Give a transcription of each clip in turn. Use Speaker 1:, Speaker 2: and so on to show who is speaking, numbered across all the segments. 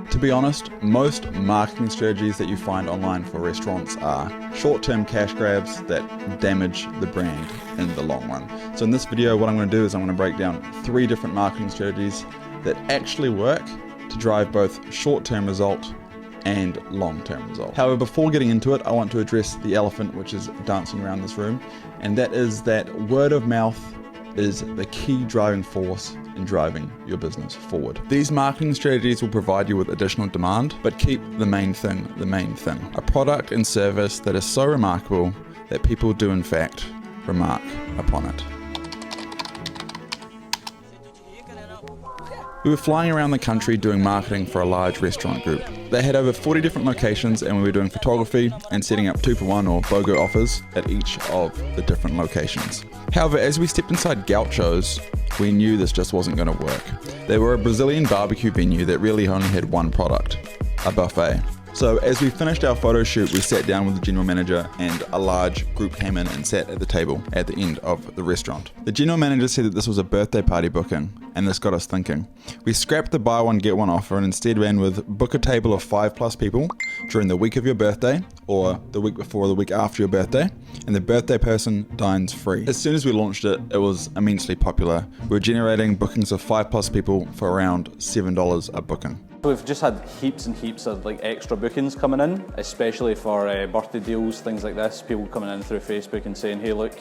Speaker 1: To be honest, most marketing strategies that you find online for restaurants are short-term cash grabs that damage the brand in the long run. So in this video, what I'm going to do is I'm going to break down 3 different marketing strategies that actually work to drive both short-term result and long-term result. However, before getting into it, I want to address the elephant which is dancing around this room, and that is that word of mouth is the key driving force in driving your business forward. These marketing strategies will provide you with additional demand, but keep the main thing the main thing. A product and service that is so remarkable that people do in fact remark upon it. We were flying around the country doing marketing for a large restaurant group. They had over 40 different locations, and we were doing photography and setting up 2-for-1 or BOGO offers at each of the different locations. However, as we stepped inside Gaucho's, we knew this just wasn't going to work. They were a Brazilian barbecue venue that really only had one product, a buffet. So as we finished our photo shoot, we sat down with the general manager, and a large group came in and sat at the table at the end of the restaurant. The general manager said that this was a birthday party booking, and this got us thinking. We scrapped the buy one get one offer and instead ran with book a table of 5+ people during the week of your birthday, or the week before or the week after your birthday, and the birthday person dines free. As soon as we launched it, it was immensely popular. We were generating bookings of 5+ people for around $7 a booking.
Speaker 2: We've just had heaps and heaps of extra bookings coming in, especially for birthday deals, things like this. People coming in through Facebook and saying, hey look,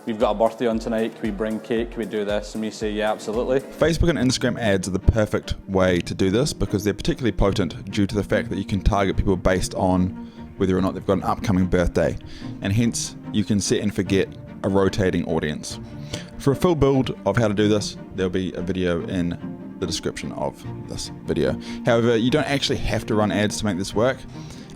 Speaker 2: we've got a birthday on tonight, can we bring cake, can we do this? And we say, yeah, absolutely.
Speaker 1: Facebook and Instagram ads are the perfect way to do this because they're particularly potent due to the fact that you can target people based on whether or not they've got an upcoming birthday, and hence you can set and forget a rotating audience. For a full build of how to do this, there'll be a video in the description of this video. However, you don't actually have to run ads to make this work.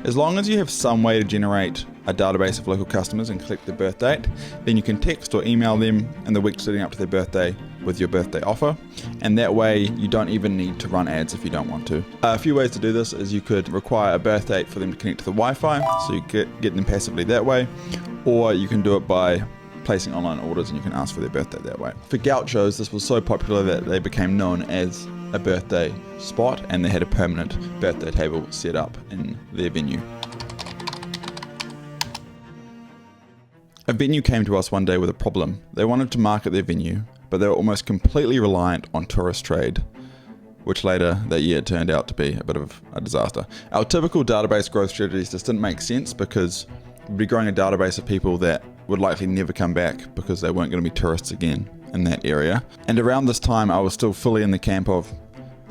Speaker 1: As long as you have some way to generate a database of local customers and collect their birth date, then you can text or email them in the weeks leading up to their birthday with your birthday offer, and that way you don't even need to run ads if you don't want to. A few ways to do this is you could require a birth date for them to connect to the Wi-Fi, so you get them passively that way, or you can do it by placing online orders and you can ask for their birthday that way. For Gaucho's, this was so popular that they became known as a birthday spot, and they had a permanent birthday table set up in their venue. A venue came to us one day with a problem. They wanted to market their venue, but they were almost completely reliant on tourist trade, which later that year turned out to be a bit of a disaster. Our typical database growth strategies just didn't make sense because we'd be growing a database of people that would likely never come back because they weren't going to be tourists again in that area. And around this time, I was still fully in the camp of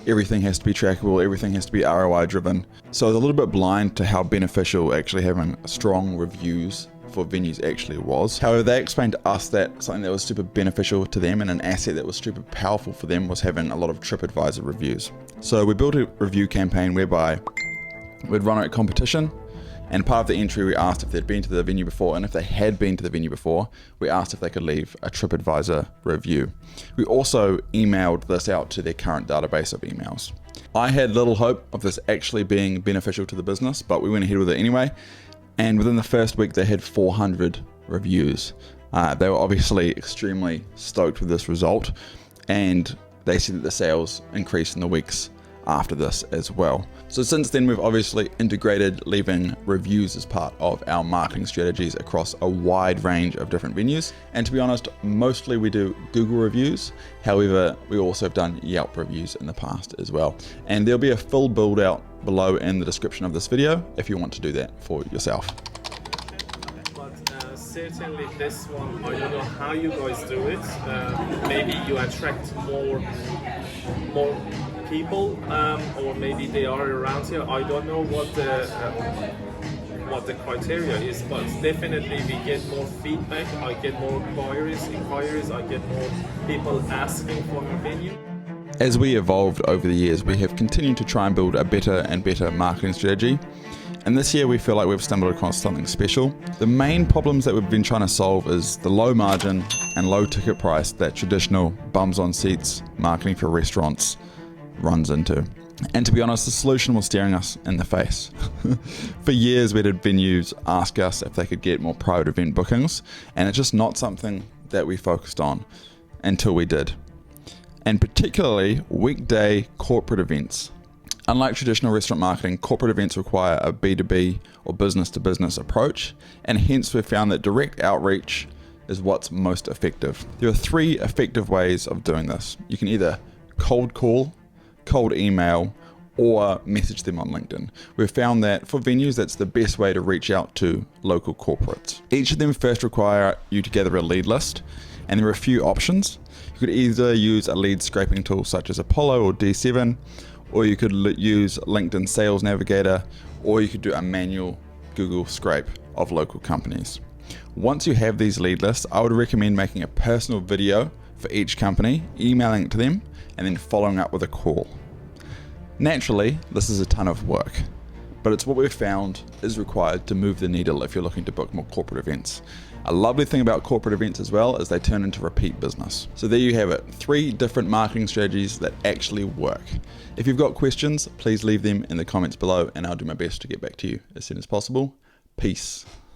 Speaker 1: everything has to be trackable, everything has to be ROI driven. So I was a little bit blind to how beneficial actually having strong reviews for venues actually was. However, they explained to us that something that was super beneficial to them and an asset that was super powerful for them was having a lot of TripAdvisor reviews. So we built a review campaign whereby we'd run a competition, and part of the entry we asked if they'd been to the venue before, and if they had been to the venue before, we asked if they could leave a TripAdvisor review. We also emailed this out to their current database of emails. I had little hope of this actually being beneficial to the business, but we went ahead with it anyway, and within the first week they had 400 reviews. They were obviously extremely stoked with this result, and they said that the sales increased in the weeks after this as well. So since then, we've obviously integrated leaving reviews as part of our marketing strategies across a wide range of different venues. And to be honest, mostly we do Google reviews. However, we also have done Yelp reviews in the past as well. And there'll be a full build out below in the description of this video if you want to do that for yourself.
Speaker 3: Certainly this one, I don't know how you guys do it. Maybe you attract more people, or maybe they are around here. I don't know what the criteria is, but definitely we get more feedback. I get more inquiries. I get more people asking for a venue.
Speaker 1: As we evolved over the years, we have continued to try and build a better and better marketing strategy. And this year we feel like we've stumbled across something special. The main problems that we've been trying to solve is the low margin and low ticket price that traditional bums on seats marketing for restaurants runs into. And to be honest, the solution was staring us in the face. For years we had venues ask us if they could get more private event bookings, and it's just not something that we focused on until we did. and particularly weekday corporate events. Unlike traditional restaurant marketing, corporate events require a B2B or business-to-business approach, and hence we've found that direct outreach is what's most effective. There are 3 effective ways of doing this. You can either cold call, cold email, or message them on LinkedIn. We've found that for venues, that's the best way to reach out to local corporates. Each of them first require you to gather a lead list, and there are a few options. You could either use a lead scraping tool such as Apollo or D7, or you could use LinkedIn Sales Navigator, or you could do a manual Google scrape of local companies. Once you have these lead lists, I would recommend making a personal video for each company, emailing it to them, and then following up with a call. Naturally, this is a ton of work, but it's what we've found is required to move the needle if you're looking to book more corporate events. A lovely thing about corporate events as well is they turn into repeat business. So there you have it, 3 different marketing strategies that actually work. If you've got questions, please leave them in the comments below and I'll do my best to get back to you as soon as possible. Peace.